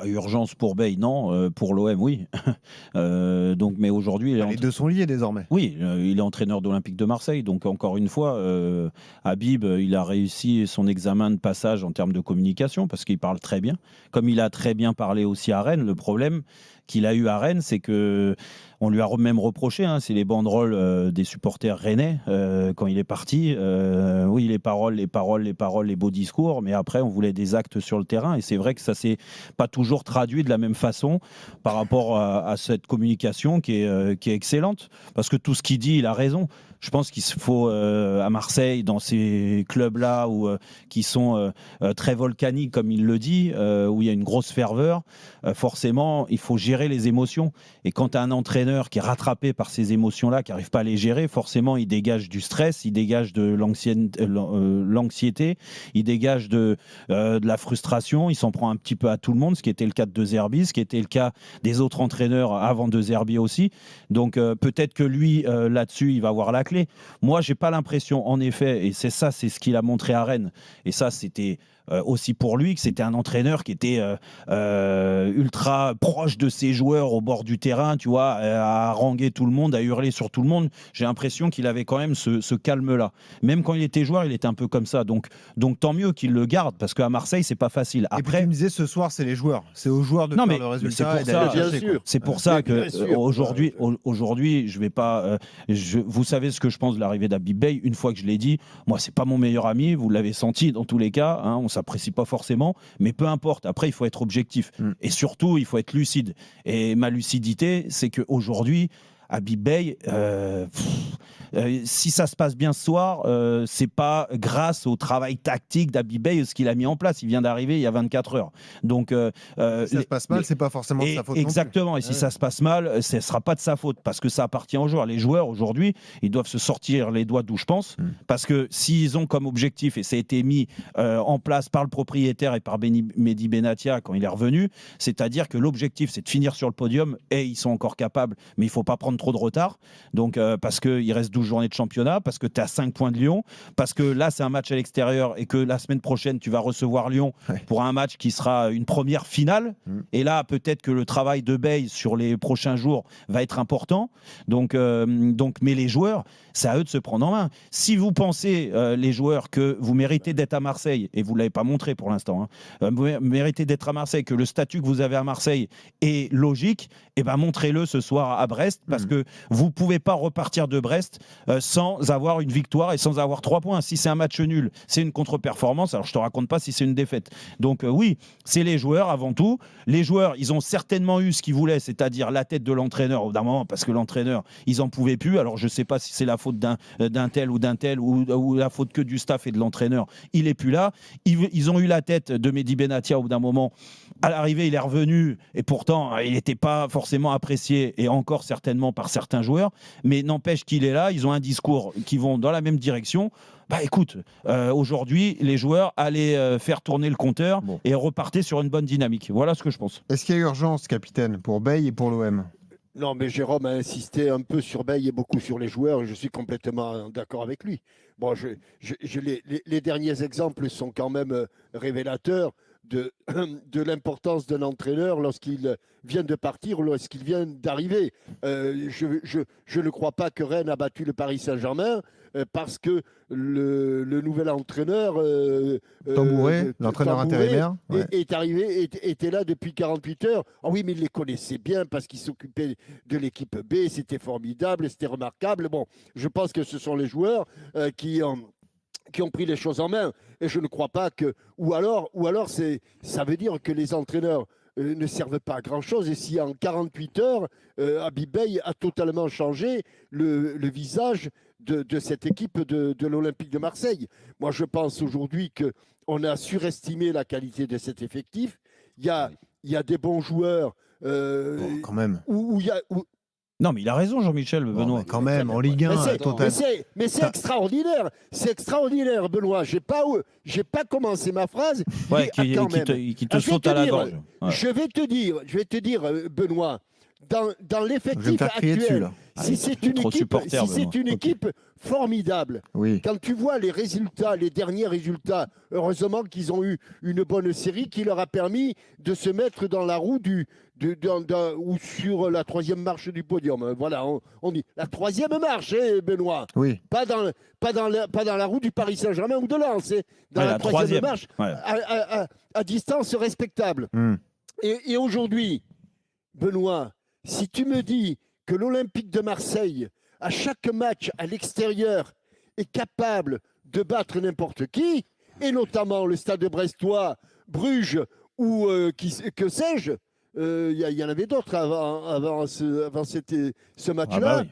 urgence pour Bey, non. Pour l'OM, oui. Donc, mais aujourd'hui, Les deux sont liés désormais. oui, il est entraîneur d'Olympique de Marseille. Donc, encore une fois, Habib, il a réussi son examen de passage en termes de communication parce qu'il parle très bien. Comme il a très bien parlé aussi à Rennes, le problème qu'il a eu à Rennes, c'est que on lui a même reproché, hein, c'est les banderoles des supporters rennais quand il est parti. Oui, les paroles, les beaux discours, mais après, on voulait des actes sur le terrain. Et c'est vrai que ça s'est pas toujours traduit de la même façon par rapport à cette communication qui est excellente. Parce que tout ce qu'il dit, il a raison. Je pense qu'il faut à Marseille, dans ces clubs-là qui sont très volcaniques, comme il le dit, où il y a une grosse ferveur, forcément, il faut gérer les émotions. Et quand tu as un entraîneur qui est rattrapé par ces émotions-là, qui n'arrive pas à les gérer, forcément, il dégage du stress, il dégage de l'anxiété, il dégage de la frustration, il s'en prend un petit peu à tout le monde, ce qui était le cas de De Zerbi, ce qui était le cas des autres entraîneurs avant De Zerbi aussi. Donc peut-être que lui, là-dessus, il va avoir la clé. Moi, j'ai pas l'impression, en effet, et c'est ce qu'il a montré à Rennes, et ça, c'était aussi pour lui, que c'était un entraîneur qui était ultra proche de ses joueurs au bord du terrain, tu vois, à haranguer tout le monde, à hurler sur tout le monde. J'ai l'impression qu'il avait quand même ce calme-là. Même quand il était joueur, il était un peu comme ça. Donc tant mieux qu'il le garde, parce qu'à Marseille, c'est pas facile. Après, et puis tu me disais, ce soir, c'est les joueurs. C'est aux joueurs de faire le résultat. C'est pour ça que aujourd'hui, je vais pas. Vous savez ce que je pense de l'arrivée d'Habib Bey. Une fois que je l'ai dit, moi, c'est pas mon meilleur ami. Vous l'avez senti dans tous les cas. Hein, on s'apprécie pas forcément, mais peu importe. Après, il faut être objectif et surtout, il faut être lucide. Et ma lucidité, c'est qu'aujourd'hui, Habib Bey, si ça se passe bien ce soir, c'est pas grâce au travail tactique d'Habib Bey ce qu'il a mis en place. Il vient d'arriver il y a 24 heures. Donc, si ça se passe mal, c'est pas forcément de sa faute. Exactement. Et si ça se passe mal, ce sera pas de sa faute parce que ça appartient aux joueurs. Les joueurs aujourd'hui, ils doivent se sortir les doigts d'où je pense, parce que s'ils ont comme objectif, et ça a été mis en place par le propriétaire et par Mehdi Benatia quand il est revenu, c'est-à-dire que l'objectif c'est de finir sur le podium et ils sont encore capables, mais il faut pas prendre trop de retard. Donc parce qu'il reste 12 journées de championnat, parce que tu as 5 points de Lyon, parce que là c'est un match à l'extérieur et que la semaine prochaine tu vas recevoir Lyon pour un match qui sera une première finale. Et là peut-être que le travail de Bey sur les prochains jours va être important. Donc mais les joueurs, c'est à eux de se prendre en main. Si vous pensez, les joueurs, que vous méritez d'être à Marseille, et vous ne l'avez pas montré pour l'instant, vous méritez d'être à Marseille, que le statut que vous avez à Marseille est logique, et ben montrez-le ce soir à Brest, parce que vous ne pouvez pas repartir de Brest sans avoir une victoire et sans avoir 3 points. Si c'est un match nul, c'est une contre-performance. Alors je ne te raconte pas si c'est une défaite. Donc oui, c'est les joueurs avant tout. Les joueurs, ils ont certainement eu ce qu'ils voulaient, c'est-à-dire la tête de l'entraîneur au d'un moment, parce que l'entraîneur, ils n'en pouvaient plus. Alors je ne sais pas si c'est la faute d'un tel ou la faute que du staff et de l'entraîneur. Il n'est plus là. Ils ont eu la tête de Mehdi Benatia au d'un moment. À l'arrivée, il est revenu et pourtant, il n'était pas forcément apprécié et encore certainement par certains joueurs. Mais n'empêche qu'il est là. Ils ont un discours qui vont dans la même direction. Bah écoute, aujourd'hui, les joueurs allaient faire tourner le compteur et repartaient sur une bonne dynamique. Voilà ce que je pense. Est-ce qu'il y a urgence, capitaine, pour Bey et pour l'OM ? Non, mais Jérôme a insisté un peu sur Bey et beaucoup sur les joueurs. Je suis complètement d'accord avec lui. Bon, les derniers exemples sont quand même révélateurs de l'importance d'un entraîneur lorsqu'il vient de partir ou lorsqu'il vient d'arriver. Je ne crois pas que Rennes a battu le Paris Saint-Germain parce que le nouvel entraîneur Tambouré, l'entraîneur intérimaire, est arrivé, était là depuis 48 heures. Ah oui, mais il les connaissait bien parce qu'il s'occupait de l'équipe B, c'était formidable, c'était remarquable. Bon, je pense que ce sont les joueurs qui ont pris les choses en main. Et je ne crois pas que... Ou alors ça veut dire que les entraîneurs ne servent pas à grand-chose. Et si en 48 heures, Habib Bey a totalement changé le visage de cette équipe de l'Olympique de Marseille. Moi, je pense aujourd'hui qu'on a surestimé la qualité de cet effectif. Il y a des bons joueurs... quand même. Non, mais il a raison, Jean-Michel, Benoît. Quand même, en Ligue 1, total. Mais c'est extraordinaire. C'est extraordinaire, Benoît. J'ai pas commencé ma phrase. Ouais, qui te saute à la gorge. Ouais. Je vais te dire, Benoît, dans l'effectif actuel, si c'est une équipe formidable, quand tu vois les résultats, les derniers résultats, heureusement qu'ils ont eu une bonne série qui leur a permis de se mettre dans la roue ou sur la 3e marche du podium. Voilà, on dit la 3e marche, Benoît. Oui. Pas dans la roue du Paris Saint-Germain ou de Lens, dans la 3e marche, à distance respectable. Et aujourd'hui, Benoît, si tu me dis que l'Olympique de Marseille, à chaque match à l'extérieur, est capable de battre n'importe qui, et notamment le Stade Brestois, Bruges ou que sais-je, il y en avait d'autres avant ce match-là.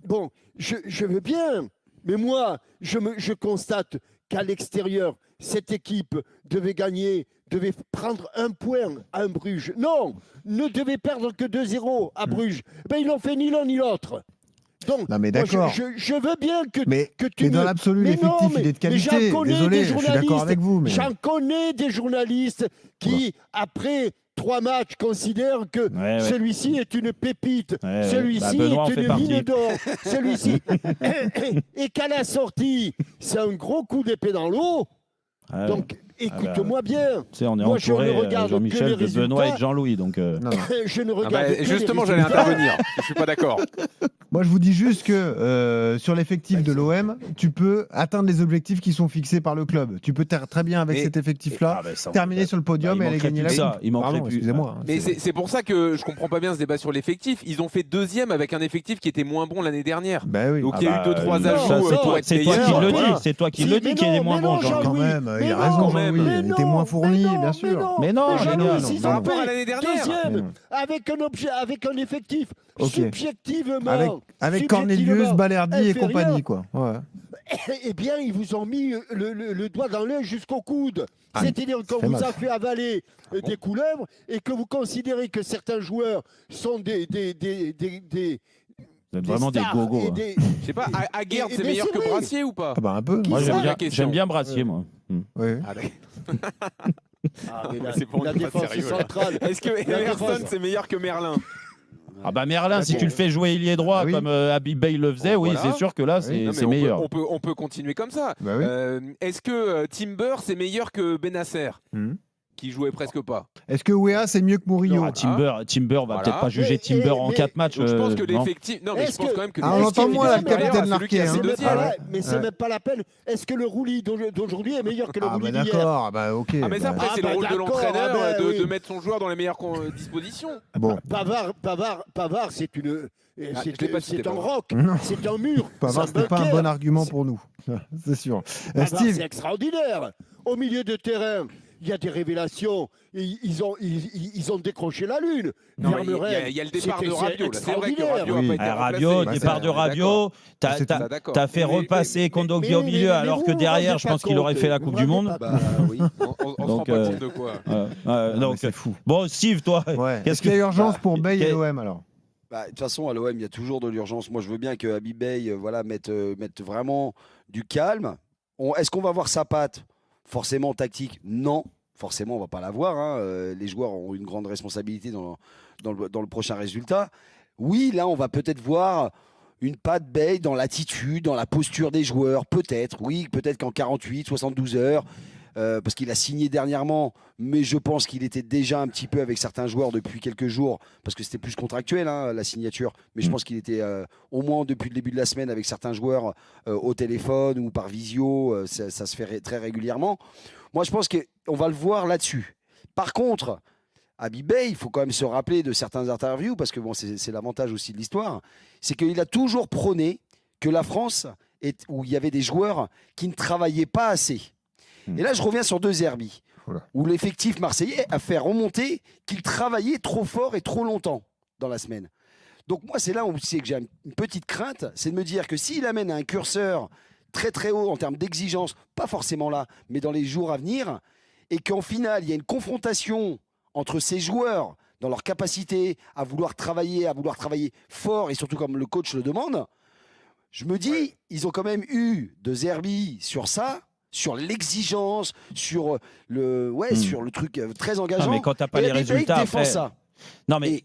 Bon, je veux bien, mais moi, je constate qu'à l'extérieur, cette équipe devait prendre un point à Bruges. Non, ne devait perdre que 2-0 à Bruges. Ben, ils n'ont fait ni l'un ni l'autre. Donc, non mais d'accord. Je veux bien que tu mais dans l'absolu, l'effectif, il est de qualité. Désolé, je suis d'accord avec vous. Mais... J'en connais des journalistes qui, après 3 matchs, considèrent que celui-ci est une pépite, celui-ci est une mine d'or, celui-ci... et qu'à la sortie, c'est un gros coup d'épée dans l'eau. Donc, écoute-moi bien. On est entouré, Jean-Michel, de Benoît et de Jean-Louis. Donc, je ne regarde que justement, j'allais intervenir. Je ne suis pas d'accord. Moi, je vous dis juste que sur l'effectif de l'OM, tu peux atteindre les objectifs qui sont fixés par le club. Tu peux très bien, avec cet effectif-là, terminer sur le podium et aller gagner la coupe. Il manquerait plus. Excusez-moi. Mais c'est pour ça que je ne comprends pas bien ce débat sur l'effectif. Ils ont fait 2e avec un effectif qui était moins bon l'année dernière. Donc il y a eu 2-3 ajouts pour être meilleur. C'est toi qui le dis qu'il est moins bon, Jean. Quand même, il a raison, Jean-Louis. Il était moins fourni, bien sûr. Mais non, par rapport à l'année dernière. Deuxième, avec un effectif subjectivement. Avec Cornelius, Balerdi et compagnie, quoi. Eh bien, ils vous ont mis le doigt dans l'œil jusqu'au coude. C'est-à-dire qu'on vous a fait avaler des couleuvres et que vous considérez que certains joueurs sont des vous êtes vraiment des gogos. Je sais pas, Aguerd, c'est meilleur que Brassier ou pas? Un peu. Moi, j'aime bien Brassier, moi. Oui. La défense centrale. Est-ce que Emerson, c'est meilleur que Merlin? Merlin, si tu le fais jouer ailier droit comme Habib Bey le faisait, c'est sûr que là, c'est meilleur. On peut continuer comme ça. Est-ce que Timber, c'est meilleur que Benasser qui jouait presque pas? Est-ce que Wea c'est mieux que Murillo? Timber, on va peut-être pas juger Timber en 4 matchs. Je pense que l'effectif. Non, mais je pense quand même que. On entend moins le capitaine marqué. Mais c'est même pas la peine. Est-ce que le Rouli d'aujourd'hui est meilleur que le Rouli d'hier? D'accord, ok. Mais ça, après, c'est le rôle de l'entraîneur de mettre son joueur dans les meilleures dispositions. Bon. Pavard, c'est une. C'est un roc, c'est un mur. Pavard, c'était pas un bon argument pour nous, c'est sûr. Steve, c'est extraordinaire. Au milieu de terrain, il y a des révélations. Ils ont décroché la lune. Il y a le départ de Rabiot. C'est vrai que Rabiot n'a pas été Rabiot, départ de Rabiot. T'as fait repasser Kondogbia au milieu, alors que derrière, je pense qu'il aurait fait la Coupe du Monde. Oui, on se rend pas compte de quoi. Donc c'est fou. Bon, Steve, toi, qu'est-ce qu'il y a urgence pour Bey et l'OM alors? De toute façon, à l'OM, il y a toujours de l'urgence. Moi, je veux bien que Habib Bey mette vraiment du calme. Est-ce qu'on va voir sa patte? Forcément tactique, non. Forcément, on ne va pas la voir. Les joueurs ont une grande responsabilité dans le prochain résultat. Oui, là, on va peut-être voir une patte Bey dans l'attitude, dans la posture des joueurs. Peut-être, oui, peut-être qu'en 48, 72 heures, parce qu'il a signé dernièrement, mais je pense qu'il était déjà un petit peu avec certains joueurs depuis quelques jours, parce que c'était plus contractuel, la signature. Mais je pense qu'il était au moins depuis le début de la semaine avec certains joueurs au téléphone ou par visio. Ça se fait très régulièrement. Moi, je pense qu'on va le voir là-dessus. Par contre, Habib Bey, il faut quand même se rappeler de certaines interviews, parce que c'est l'avantage aussi de l'histoire, c'est qu'il a toujours prôné que la France, où il y avait des joueurs qui ne travaillaient pas assez. Et là, je reviens sur De Zerbi, où l'effectif marseillais a fait remonter qu'il travaillait trop fort et trop longtemps dans la semaine. Donc moi, c'est là où c'est que j'ai une petite crainte, c'est de me dire que s'il amène un curseur très très haut en termes d'exigence, pas forcément là, mais dans les jours à venir, et qu'en finale, il y a une confrontation entre ces joueurs dans leur capacité à vouloir travailler fort, et surtout comme le coach le demande, je me dis, ils ont quand même eu De Zerbi sur ça, sur l'exigence, sur le truc très engageant. Non, mais quand t'as pas les résultats, défend ça. Non mais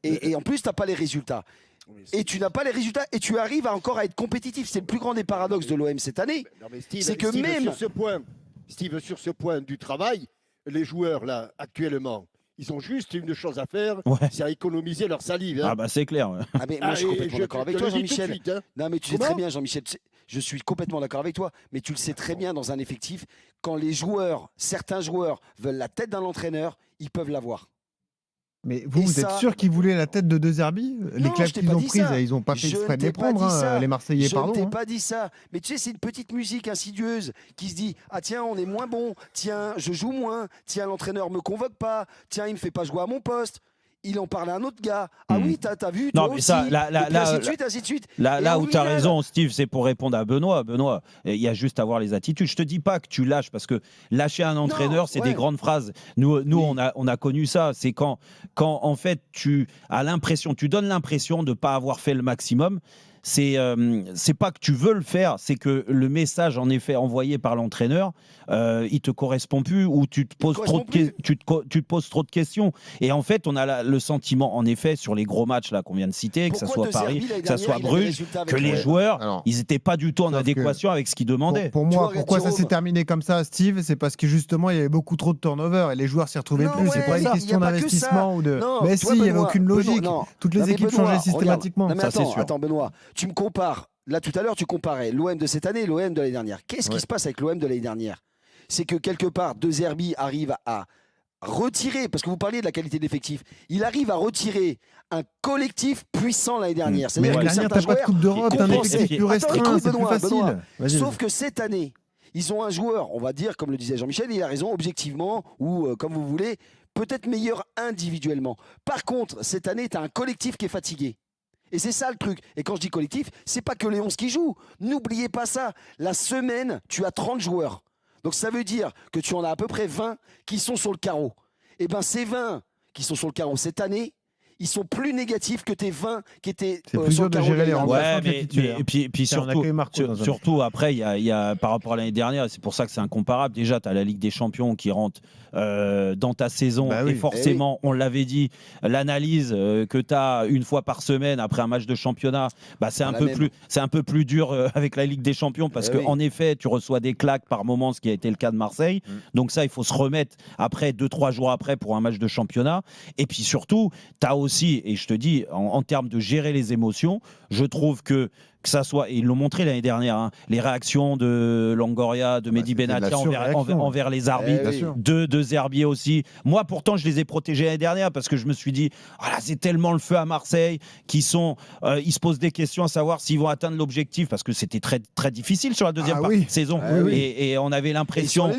Et en plus, tu n'as pas les résultats. Et tu n'as pas les résultats et tu arrives encore à être compétitif. C'est le plus grand des paradoxes de l'OM cette année. C'est que même sur ce point du travail, les joueurs là actuellement, ils ont juste une chose à faire, c'est à économiser leur salive. Ah bah c'est clair. Mais moi je suis complètement d'accord avec toi, Jean-Michel. Non mais tu sais très bien, Jean-Michel. Je suis complètement d'accord avec toi, mais tu le sais très bien dans un effectif, quand les joueurs, certains joueurs veulent la tête d'un entraîneur, ils peuvent l'avoir. Mais vous êtes sûr qu'ils voulaient la tête de De Zerbi? Les clubs qu'ils ont prises, ils n'ont pas fait exprès de les prendre, les Marseillais, pardon. Je ne t'ai pas dit ça. Mais tu sais, c'est une petite musique insidieuse qui se dit « Ah tiens, on est moins bon. Tiens, je joue moins. Tiens, l'entraîneur ne me convoque pas. Tiens, il ne me fait pas jouer à mon poste. » Il en parle à un autre gars. Ah oui, t'as vu, toi non, mais ça, aussi. Ainsi de suite. Là où tu as raison, Steve, c'est pour répondre à Benoît. Benoît, il y a juste à voir les attitudes. Je te dis pas que tu lâches, parce que lâcher un entraîneur, c'est des grandes phrases. Nous on a connu ça. C'est quand en fait, tu as l'impression, tu donnes l'impression de ne pas avoir fait le maximum. C'est pas que tu veux le faire, c'est que le message en effet envoyé par l'entraîneur, il te correspond plus, ou tu te poses trop de questions. Et en fait, on a le sentiment, en effet, sur les gros matchs là qu'on vient de citer, que ça soit Paris, que ça soit Bruges, que les joueurs, ils n'étaient pas du tout en adéquation avec ce qu'ils demandaient. Pour moi, pourquoi ça s'est terminé comme ça, Steve? C'est parce que justement, il y avait beaucoup trop de turnover et les joueurs s'y retrouvaient plus. C'est pas une question d'investissement ou de. Mais si, il n'y avait aucune logique. Toutes les équipes changeaient systématiquement. Ça, c'est sûr. Attends, Benoît. Tu me compares, là tout à l'heure tu comparais l'OM de cette année et l'OM de l'année dernière. Qu'est-ce qui se passe avec l'OM de l'année dernière? C'est que quelque part, De Zerbi arrive à retirer, parce que vous parliez de la qualité de l'effectif, il arrive à retirer un collectif puissant l'année dernière. Mais l'année dernière, t'as pas de Coupe d'Europe, t'as un effectif plus restreint, c'est plus facile. Sauf que cette année, ils ont un joueur, on va dire, comme le disait Jean-Michel, il a raison, objectivement, ou comme vous voulez, peut-être meilleur individuellement. Par contre, cette année, t'as un collectif qui est fatigué. Et c'est ça le truc. Et quand je dis collectif, c'est pas que les 11 qui jouent. N'oubliez pas ça. La semaine, tu as 30 joueurs. Donc ça veut dire que tu en as à peu près 20 qui sont sur le carreau. Et bien ces 20 qui sont sur le carreau cette année, ils sont plus négatifs que tes 20 qui étaient sur le carreau. Gérer les remplaçants. Et puis surtout après, il y a par rapport à l'année dernière, et c'est pour ça que c'est incomparable. Déjà, tu as la Ligue des Champions qui rentre dans ta saison. Et forcément, on l'avait dit, l'analyse que tu as une fois par semaine après un match de championnat, c'est un peu plus dur avec la Ligue des Champions, parce qu'en effet, tu reçois des claques par moment, ce qui a été le cas de Marseille. Donc ça, il faut se remettre après 2-3 jours après pour un match de championnat. Et puis surtout, tu as aussi, et je te dis, en termes de gérer les émotions, je trouve que ça soit, et ils l'ont montré l'année dernière, les réactions de Longoria, de Mehdi Benatia envers les arbitres, de Zerbi aussi. Moi, pourtant, je les ai protégés l'année dernière, parce que je me suis dit, c'est tellement le feu à Marseille, ils se posent des questions à savoir s'ils vont atteindre l'objectif, parce que c'était très, très difficile sur la deuxième partie de saison. Et on avait l'impression,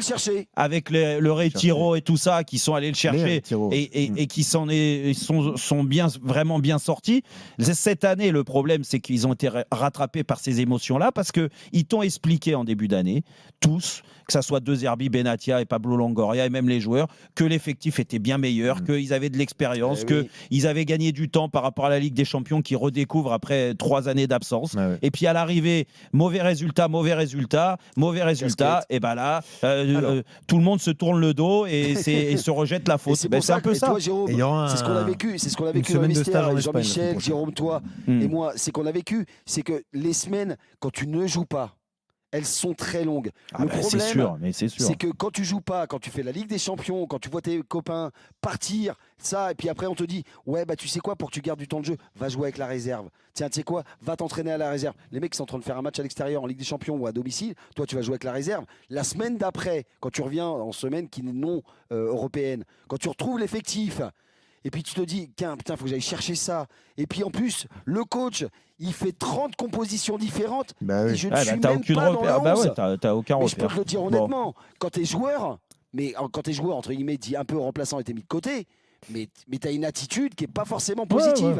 avec le Retiro et tout ça, qu'ils sont allés le chercher et qui sont vraiment bien sortis. Cette année, le problème, c'est qu'ils ont été rattrapés par ces émotions-là, parce qu'ils t'ont expliqué en début d'année, tous, que ça soit De Zerbi, Benatia et Pablo Longoria, et même les joueurs, que l'effectif était bien meilleur, qu'ils avaient de l'expérience, qu'ils avaient gagné du temps par rapport à la Ligue des Champions qu'ils redécouvrent après 3 années d'absence. Et puis à l'arrivée, mauvais résultat, et ben là, tout le monde se tourne le dos et se rejette la faute. C'est un peu ça. Toi, Jérôme, c'est ce qu'on a vécu, dans le vestiaire, Jean-Michel, Jérôme, toi et moi, c'est qu'on a vécu, c'est que les semaines, quand tu ne joues pas, elles sont très longues. Le problème, c'est que quand tu joues pas, quand tu fais la Ligue des Champions, quand tu vois tes copains partir, ça, et puis après on te dit, tu sais quoi, pour que tu gardes du temps de jeu, va jouer avec la réserve. Tiens, tu sais quoi, va t'entraîner à la réserve. Les mecs sont en train de faire un match à l'extérieur en Ligue des Champions ou à domicile, toi tu vas jouer avec la réserve. La semaine d'après, quand tu reviens en semaine qui n'est non européenne, quand tu retrouves l'effectif, et puis tu te dis, putain, faut que j'aille chercher ça. Et puis en plus, le coach, il fait 30 compositions différentes. Et je ne suis même pas dans le 11. T'as aucun repère. Mais je peux te le dire honnêtement, quand t'es joueur, entre guillemets, dit un peu remplaçant et t'es mis de côté, mais t'as une attitude qui n'est pas forcément positive.